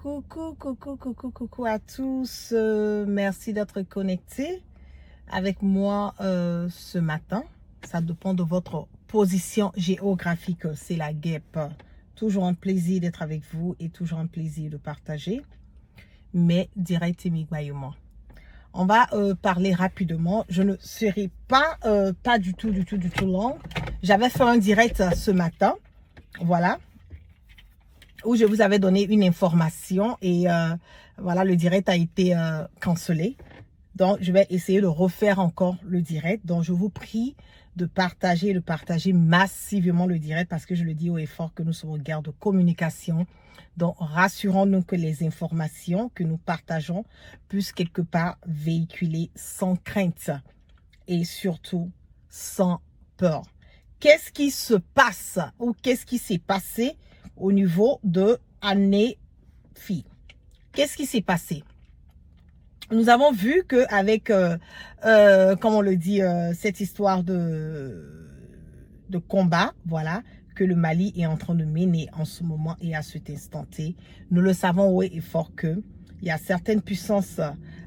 Coucou à tous. Merci d'être connectés avec moi ce matin. Ça dépend de votre position géographique. C'est la guêpe. Toujours un plaisir d'être avec vous et toujours un plaisir de partager mes directs immédiatement. On va parler rapidement. Je ne serai pas du tout long. J'avais fait un direct ce matin. Voilà. Où je vous avais donné une information et voilà, le direct a été cancellé. Donc, je vais essayer de refaire encore le direct. Donc, je vous prie de partager massivement le direct parce que je le dis haut et fort que nous sommes en guerre de communication. Donc, rassurons-nous que les informations que nous partageons puissent quelque part véhiculer sans crainte et surtout sans peur. Qu'est-ce qui se passe ou qu'est-ce qui s'est passé au niveau de Anéfi? Qu'est-ce qui s'est passé? Nous avons vu que avec, comme on le dit, cette histoire de combat, voilà, que le Mali est en train de mener en ce moment et à cet instant T, nous le savons haut et fort que il y a certaines puissances,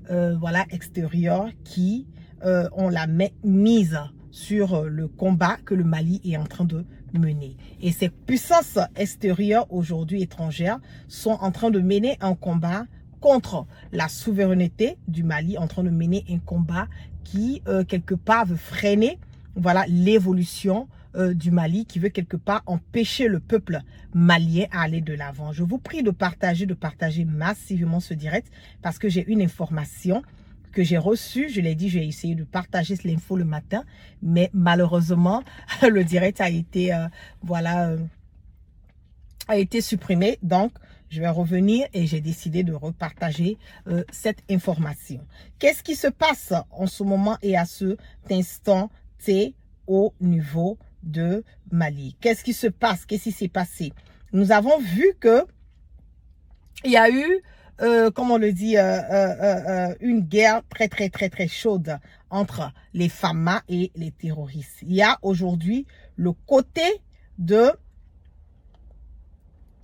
voilà, extérieures qui ont la main mise sur le combat que le Mali est en train de mener. Et ces puissances extérieures aujourd'hui étrangères sont en train de mener un combat contre la souveraineté du Mali, en train de mener un combat qui quelque part veut freiner, voilà, l'évolution du Mali, qui veut quelque part empêcher le peuple malien à aller de l'avant. Je vous prie de partager massivement ce direct parce que j'ai une information que j'ai reçue. Je l'ai dit, j'ai essayé de partager l'info le matin, mais malheureusement, le direct a été, voilà, a été supprimé. Donc, je vais revenir et j'ai décidé de repartager cette information. Qu'est-ce qui se passe en ce moment et à cet instant T au niveau de Mali? Qu'est-ce qui se passe? Qu'est-ce qui s'est passé? Nous avons vu que il y a eu, comme on le dit, une guerre très chaude entre les FAMA et les terroristes. Il y a aujourd'hui le côté de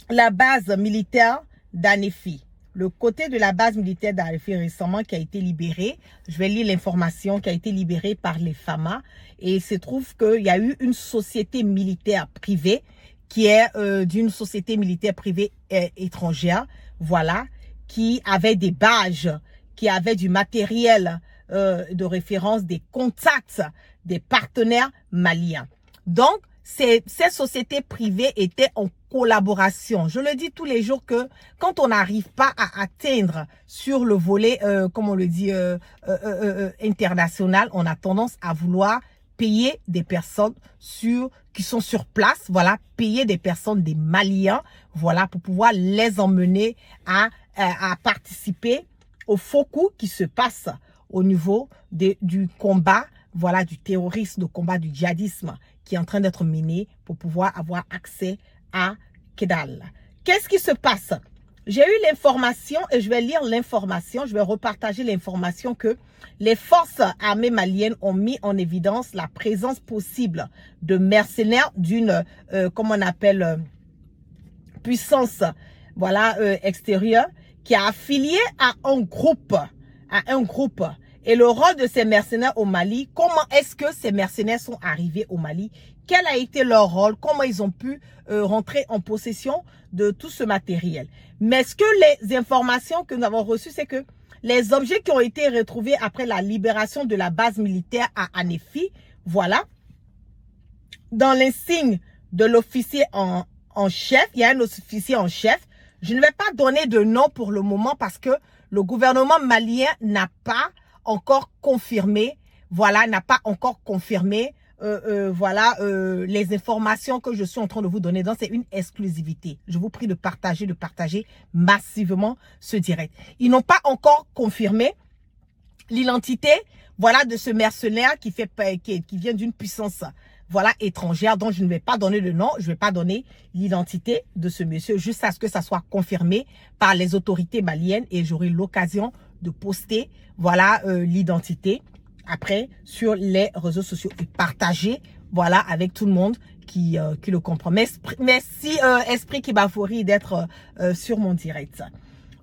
la base militaire d'Anéfi. Le côté de la base militaire d'Anéfi récemment qui a été libérée. Je vais lire l'information qui a été libérée par les FAMA. Et il se trouve qu'il y a eu une société militaire privée qui est d'une société militaire privée étrangère. Voilà. Qui avait des badges, qui avait du matériel de référence, des contacts, des partenaires maliens. Donc, ces sociétés privées étaient en collaboration. Je le dis tous les jours que quand on n'arrive pas à atteindre sur le volet, comme on le dit, international, on a tendance à vouloir payer des personnes qui sont sur place, voilà, payer des personnes, des Maliens, voilà, pour pouvoir les emmener à participer au faux coup qui se passe au niveau du combat, voilà, du terrorisme, du combat du djihadisme qui est en train d'être mené pour pouvoir avoir accès à Kidal. Qu'est-ce qui se passe? J'ai eu l'information et je vais lire l'information, je vais repartager l'information que les forces armées maliennes ont mis en évidence la présence possible de mercenaires d'une, comment on appelle, puissance, voilà, extérieure, qui a affilié à un groupe, Et le rôle de ces mercenaires au Mali, comment est-ce que ces mercenaires sont arrivés au Mali? Quel a été leur rôle? Comment ils ont pu rentrer en possession de tout ce matériel? Mais ce que les informations que nous avons reçues, c'est que les objets qui ont été retrouvés après la libération de la base militaire à Anéfi, voilà, dans l'insigne de l'officier en chef, il y a un officier en chef. Je ne vais pas donner de nom pour le moment parce que le gouvernement malien n'a pas encore confirmé, voilà, voilà, les informations que je suis en train de vous donner. Donc, c'est une exclusivité. Je vous prie de partager massivement ce direct. Ils n'ont pas encore confirmé l'identité, voilà, de ce mercenaire qui vient d'une puissance, voilà, étrangère, dont je ne vais pas donner le nom, je ne vais pas donner l'identité de ce monsieur, juste à ce que ça soit confirmé par les autorités maliennes et j'aurai l'occasion de poster, voilà, l'identité après sur les réseaux sociaux et partager, voilà, avec tout le monde qui le comprend. Merci Esprit Kibafori d'être sur mon direct.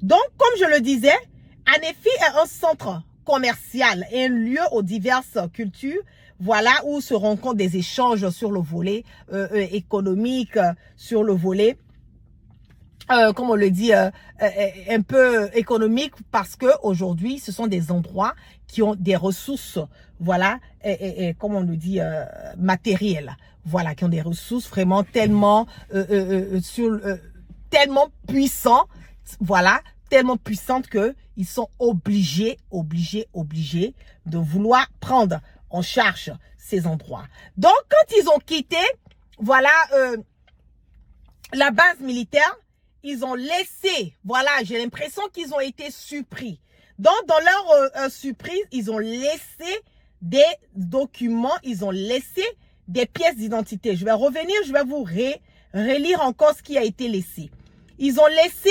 Donc, comme je le disais, Anéfi est un centre commercial et un lieu aux diverses cultures, voilà, où se rencontrent des échanges sur le volet économique, sur le volet, comme on le dit, un peu économique, parce que aujourd'hui, ce sont des endroits qui ont des ressources, voilà, comme on le dit, matérielles, voilà, qui ont des ressources vraiment tellement, tellement puissantes, voilà, tellement puissantes que ils sont obligés de vouloir prendre en charge ces endroits. Donc, quand ils ont quitté, voilà, la base militaire, ils ont laissé, voilà, j'ai l'impression qu'ils ont été surpris. Donc, dans leur surprise, ils ont laissé des documents, ils ont laissé des pièces d'identité. Je vais revenir, je vais vous relire encore ce qui a été laissé. Ils ont laissé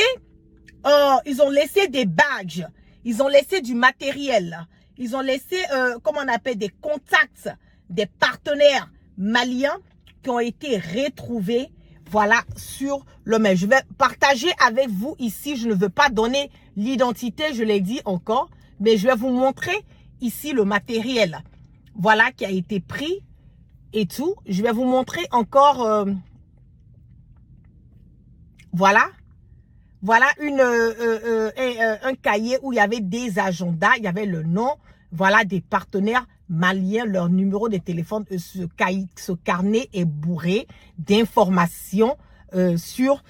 des badges, ils ont laissé du matériel, ils ont laissé, comment on appelle, des contacts, des partenaires maliens qui ont été retrouvés, voilà, sur le mail. Je vais partager avec vous ici, je ne veux pas donner l'identité, je l'ai dit encore, mais je vais vous montrer ici le matériel, voilà, qui a été pris et tout. Je vais vous montrer encore, voilà. Voilà un cahier où il y avait des agendas, il y avait le nom, voilà, des partenaires maliens, leur numéro de téléphone. Ce carnet est bourré d'informations sur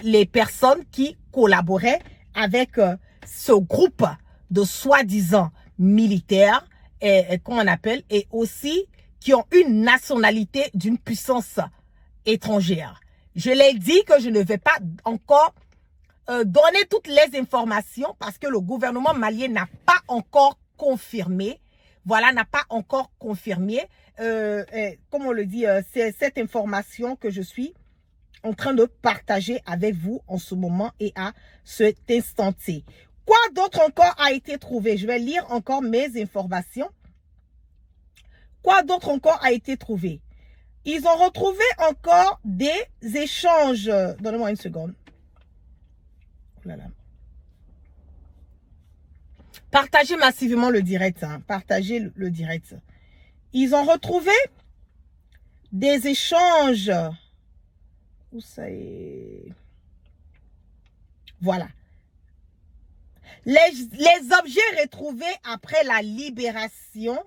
les personnes qui collaboraient avec ce groupe de soi-disant militaires, qu'on appelle, et aussi qui ont une nationalité d'une puissance étrangère. Je l'ai dit que je ne vais pas encore donner toutes les informations parce que le gouvernement malien n'a pas encore confirmé. Voilà, n'a pas encore confirmé. Comme on le dit, c'est cette information que je suis en train de partager avec vous en ce moment et à cet instant T. Quoi d'autre encore a été trouvé? Je vais lire encore mes informations. Quoi d'autre encore a été trouvé? Ils ont retrouvé encore des échanges. Donnez-moi une seconde. Voilà. Partagez massivement le direct. Hein. Partagez le direct. Ils ont retrouvé des échanges. Où ça est? Voilà. Les objets retrouvés après la libération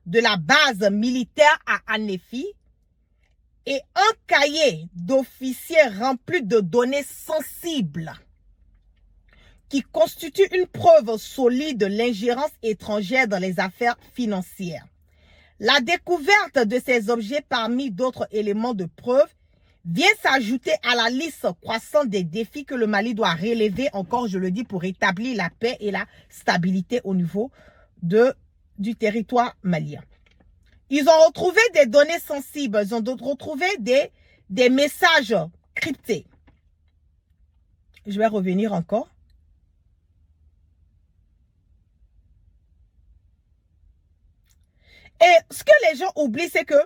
de la base militaire à Anéfi et un cahier d'officiers rempli de données sensibles qui constitue une preuve solide de l'ingérence étrangère dans les affaires financières. La découverte de ces objets parmi d'autres éléments de preuve vient s'ajouter à la liste croissante des défis que le Mali doit relever, encore je le dis, pour établir la paix et la stabilité au niveau du territoire malien. Ils ont retrouvé des données sensibles, ils ont retrouvé des messages cryptés. Je vais revenir encore. Et ce que les gens oublient, c'est que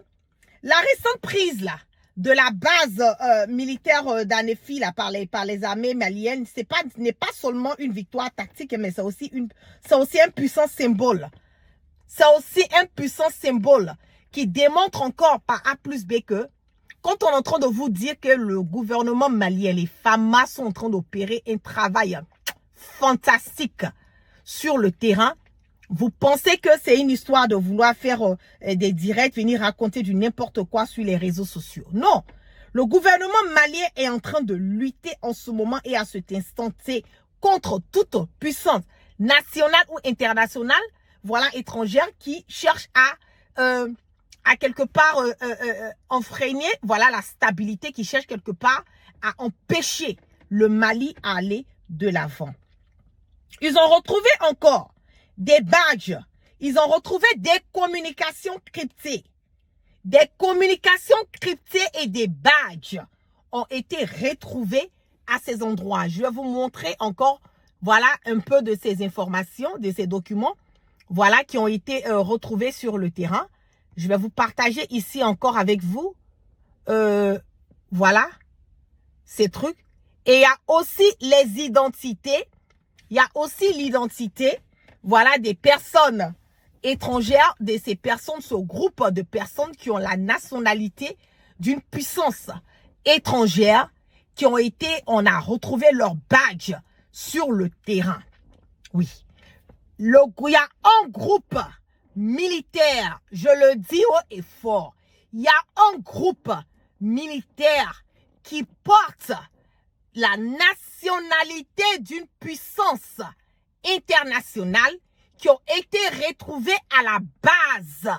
la récente prise là, de la base militaire d'Anéfi par les armées maliennes, n'est pas seulement une victoire tactique, mais c'est aussi un puissant symbole. C'est aussi un puissant symbole qui démontre encore par A plus B que quand on est en train de vous dire que le gouvernement malien, les FAMA sont en train d'opérer un travail fantastique sur le terrain, vous pensez que c'est une histoire de vouloir faire des directs, venir raconter du n'importe quoi sur les réseaux sociaux. Non. Le gouvernement malien est en train de lutter en ce moment et à cet instant T contre toute puissance nationale ou internationale, voilà, étrangère, qui cherche à quelque part enfreiner, voilà, la stabilité, qui cherche quelque part à empêcher le Mali à aller de l'avant. Ils ont retrouvé encore des badges. Ils ont retrouvé des communications cryptées. Des communications cryptées et des badges ont été retrouvés à ces endroits. Je vais vous montrer encore, voilà, un peu de ces informations, de ces documents, voilà, qui ont été retrouvés sur le terrain. Je vais vous partager ici encore avec vous, voilà, ces trucs. Et il y a aussi les identités il y a aussi l'identité, voilà, des personnes étrangères, de ces personnes, ce groupe de personnes qui ont la nationalité d'une puissance étrangère, qui ont été, on a retrouvé leur badge sur le terrain. Oui. Il y a un groupe militaire, je le dis haut et fort, il y a un groupe militaire qui porte la nationalité d'une puissance internationale qui ont été retrouvés à la base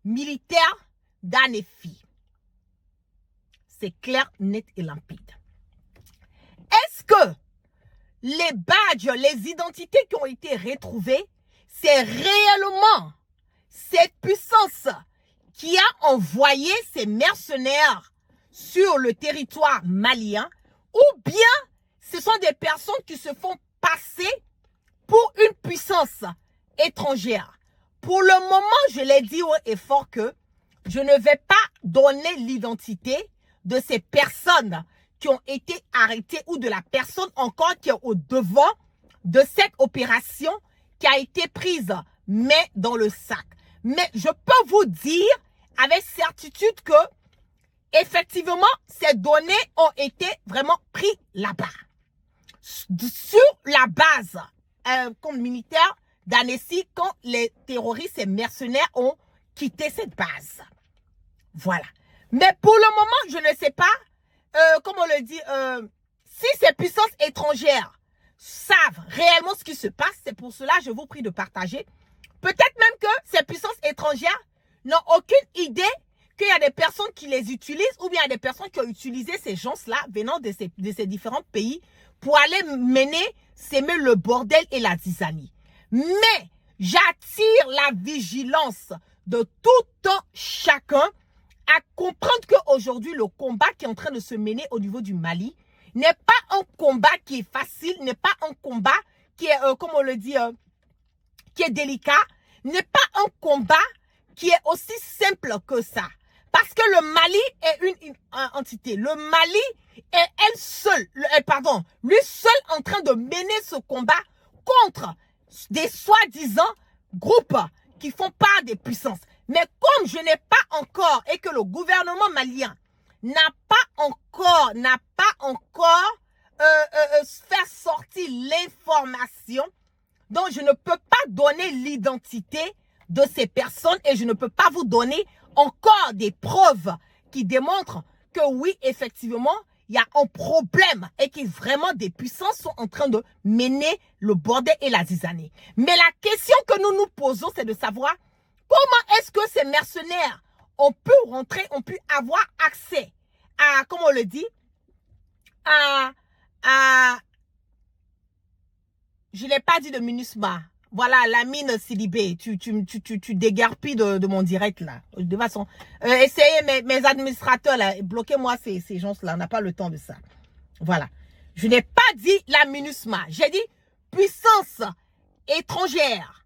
militaire d'Anéfi. C'est clair, net et limpide. Est-ce que les badges, les identités qui ont été retrouvées, c'est réellement cette puissance qui a envoyé ces mercenaires sur le territoire malien, ou bien ce sont des personnes qui se font passer pour une puissance étrangère? Pour le moment, je l'ai dit haut et fort que je ne vais pas donner l'identité de ces personnes qui ont été arrêtées ou de la personne encore qui est au devant de cette opération qui a été prise, mais dans le sac. Mais je peux vous dire avec certitude que effectivement, ces données ont été vraiment prises là-bas. Sur la base militaire d'Annecy, quand les terroristes et mercenaires ont quitté cette base. Voilà. Mais pour le moment, je ne sais pas, comment on le dit, si ces puissances étrangères savent réellement ce qui se passe. C'est pour cela que je vous prie de partager. Peut-être même que ces puissances étrangères n'ont aucune idée qu'il y a des personnes qui les utilisent, ou bien il y a des personnes qui ont utilisé ces gens-là venant de ces différents pays pour aller s'aimer le bordel et la zizanie. Mais j'attire la vigilance de tout un chacun à comprendre qu'aujourd'hui, le combat qui est en train de se mener au niveau du Mali n'est pas un combat qui est facile, n'est pas un combat qui est, comme on le dit, qui est délicat, n'est pas un combat qui est aussi simple que ça. Parce que le Mali est une entité. Le Mali est lui seul en train de mener ce combat contre des soi-disant groupes qui font part des puissances. Mais comme je n'ai pas encore et que le gouvernement malien n'a pas encore fait sortir l'information, donc je ne peux pas donner l'identité de ces personnes et je ne peux pas vous donner encore des preuves qui démontrent que oui, effectivement, il y a un problème et que vraiment des puissances sont en train de mener le bordel et la zizanie. Mais la question que nous nous posons, c'est de savoir comment est-ce que ces mercenaires ont pu rentrer, ont pu avoir accès à, comment on le dit, je n'ai pas dit de MINUSMA. Voilà, la mine Sidibé. Tu dégarpilles de mon direct là. De toute façon, essayez mes administrateurs là, bloquez-moi ces gens-là. On n'a pas le temps de ça. Voilà. Je n'ai pas dit la MINUSMA. J'ai dit puissance étrangère.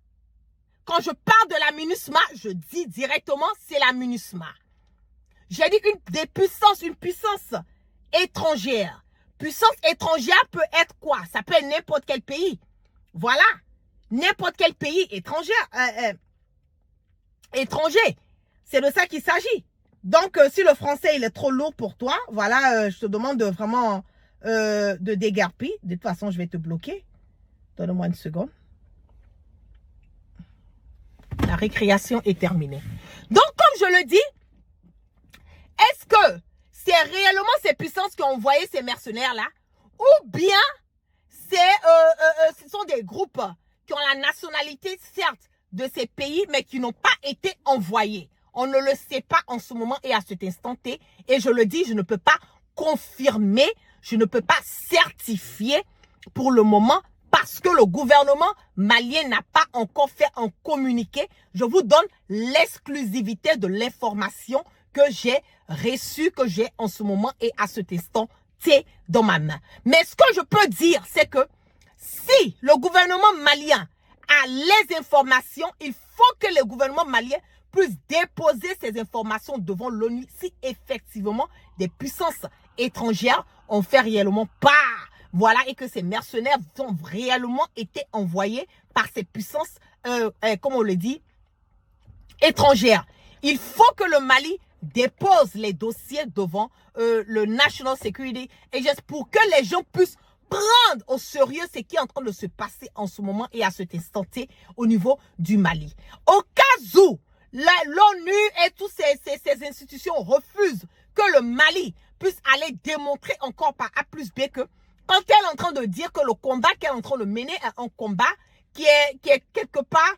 Quand je parle de la MINUSMA, je dis directement c'est la MINUSMA. J'ai dit une puissance étrangère. Puissance étrangère peut être quoi? Ça peut être n'importe quel pays. Voilà. N'importe quel pays étranger. C'est de ça qu'il s'agit. Donc, si le français il est trop lourd pour toi, voilà, je te demande vraiment de dégarpir. De toute façon, je vais te bloquer. Donne-moi une seconde. La récréation est terminée. Donc, comme je le dis, est-ce que c'est réellement ces puissances qui ont envoyé ces mercenaires-là? Ou bien ce sont des groupes qui ont la nationalité, certes, de ces pays, mais qui n'ont pas été envoyés. On ne le sait pas en ce moment et à cet instant T. Et je le dis, je ne peux pas confirmer, je ne peux pas certifier pour le moment parce que le gouvernement malien n'a pas encore fait un communiqué. Je vous donne l'exclusivité de l'information que j'ai reçue, que j'ai en ce moment et à cet instant T dans ma main. Mais ce que je peux dire, c'est que si le gouvernement malien a les informations, il faut que le gouvernement malien puisse déposer ces informations devant l'ONU si effectivement des puissances étrangères ont fait réellement part, voilà, et que ces mercenaires ont réellement été envoyés par ces puissances, comme on le dit, étrangères. Il faut que le Mali dépose les dossiers devant le National Security Agency pour que les gens puissent prendre au sérieux ce qui est en train de se passer en ce moment et à cet instant T au niveau du Mali. Au cas où l'ONU et toutes ces institutions refusent que le Mali puisse aller démontrer encore par A plus B que quand elle est en train de dire que le combat qu'elle est en train de mener est un combat qui est quelque part,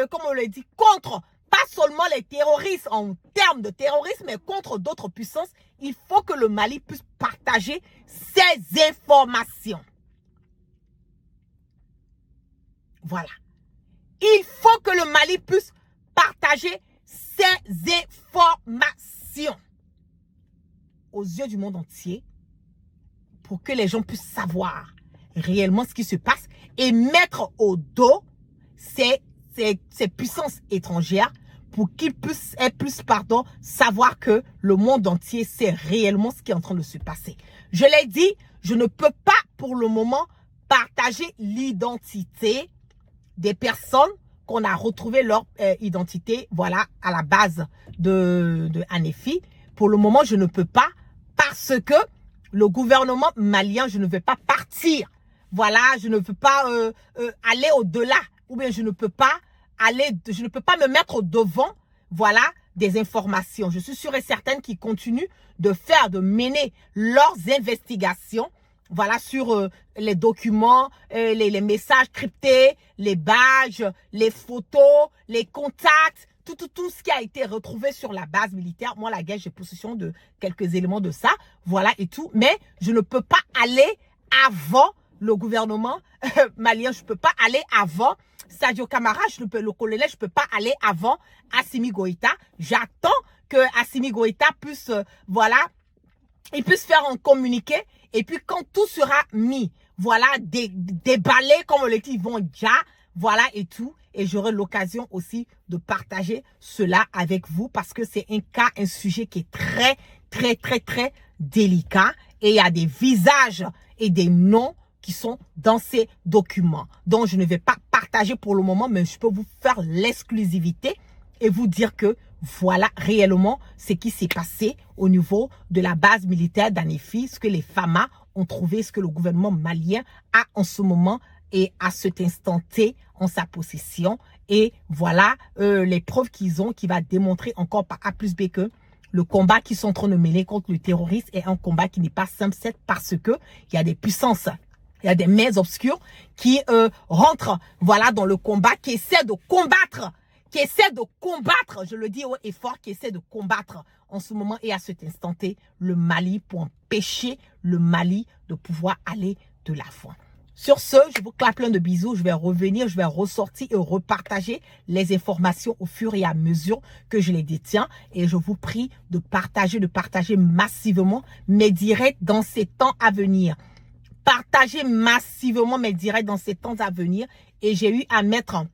comme on le dit, contre pas seulement les terroristes en termes de terrorisme, mais contre d'autres puissances, il faut que le Mali puisse partager ces informations. Voilà. Il faut que le Mali puisse partager ces informations aux yeux du monde entier pour que les gens puissent savoir réellement ce qui se passe et mettre au dos ces puissances étrangères pour qu'ils puissent savoir que le monde entier sait réellement ce qui est en train de se passer. Je l'ai dit, je ne peux pas pour le moment partager l'identité des personnes qu'on a retrouvé leur identité, voilà, à la base de Hanéfi. Pour le moment, je ne peux pas parce que le gouvernement malien, je ne vais pas partir. Voilà, je ne peux pas aller au-delà. Ou bien je ne peux pas me mettre au devant, voilà, des informations. Je suis sûre et certaine qu'ils continuent de mener leurs investigations, voilà, sur les documents, les messages cryptés, les badges, les photos, les contacts, tout ce qui a été retrouvé sur la base militaire. Moi, la guerre, j'ai possession de quelques éléments de ça, voilà, et tout. Mais je ne peux pas aller avant le gouvernement malien, je ne peux pas aller avant Sadio Camara, le colonel, je ne peux pas aller avant Assimi Goïta. J'attends que Assimi Goïta puisse, voilà, il puisse faire un communiqué. Et puis quand tout sera mis, voilà, déballé, comme on le dit, ils vont déjà, voilà, et tout. Et j'aurai l'occasion aussi de partager cela avec vous parce que c'est un sujet qui est très, très, très, très délicat. Et il y a des visages et des noms qui sont dans ces documents. Donc, je ne vais pas partager pour le moment, mais je peux vous faire l'exclusivité et vous dire que voilà réellement ce qui s'est passé au niveau de la base militaire d'Hanéfi, ce que les FAMA ont trouvé, ce que le gouvernement malien a en ce moment et à cet instant T en sa possession. Et voilà les preuves qu'ils ont qui va démontrer encore par A plus B que le combat qu'ils sont en train de mener contre le terrorisme est un combat qui n'est pas simple, c'est parce que il y a des puissances. Il y a des mains obscures qui rentrent, voilà, dans le combat, qui essaient de combattre, je le dis haut et fort, qui essaient de combattre en ce moment et à cet instant T, le Mali pour empêcher le Mali de pouvoir aller de l'avant. Sur ce, je vous clappe plein de bisous. Je vais revenir, je vais ressortir et repartager les informations au fur et à mesure que je les détiens. Et je vous prie de partager massivement mes directs dans ces temps à venir. Partagez massivement mes directs dans ces temps à venir. Et j'ai eu à mettre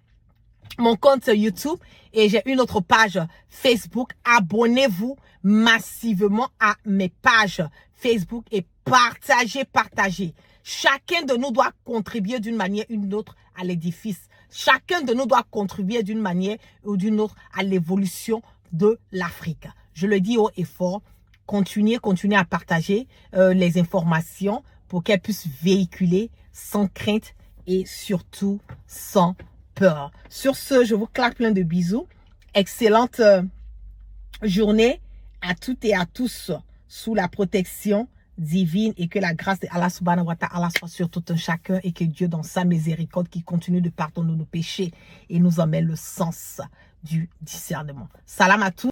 mon compte YouTube et j'ai une autre page Facebook. Abonnez-vous massivement à mes pages Facebook et partagez. Chacun de nous doit contribuer d'une manière ou d'une autre à l'édifice. Chacun de nous doit contribuer d'une manière ou d'une autre à l'évolution de l'Afrique. Je le dis haut et fort. Continuez à partager les informations pour qu'elles puissent véhiculer sans crainte et surtout sans peur. Sur ce, je vous claque plein de bisous. Excellente journée à toutes et à tous sous la protection divine et que la grâce de Allah subhanahu wa ta'ala soit sur tout un chacun et que Dieu dans sa miséricorde qui continue de pardonner nos péchés et nous emmène le sens du discernement. Salam à tous.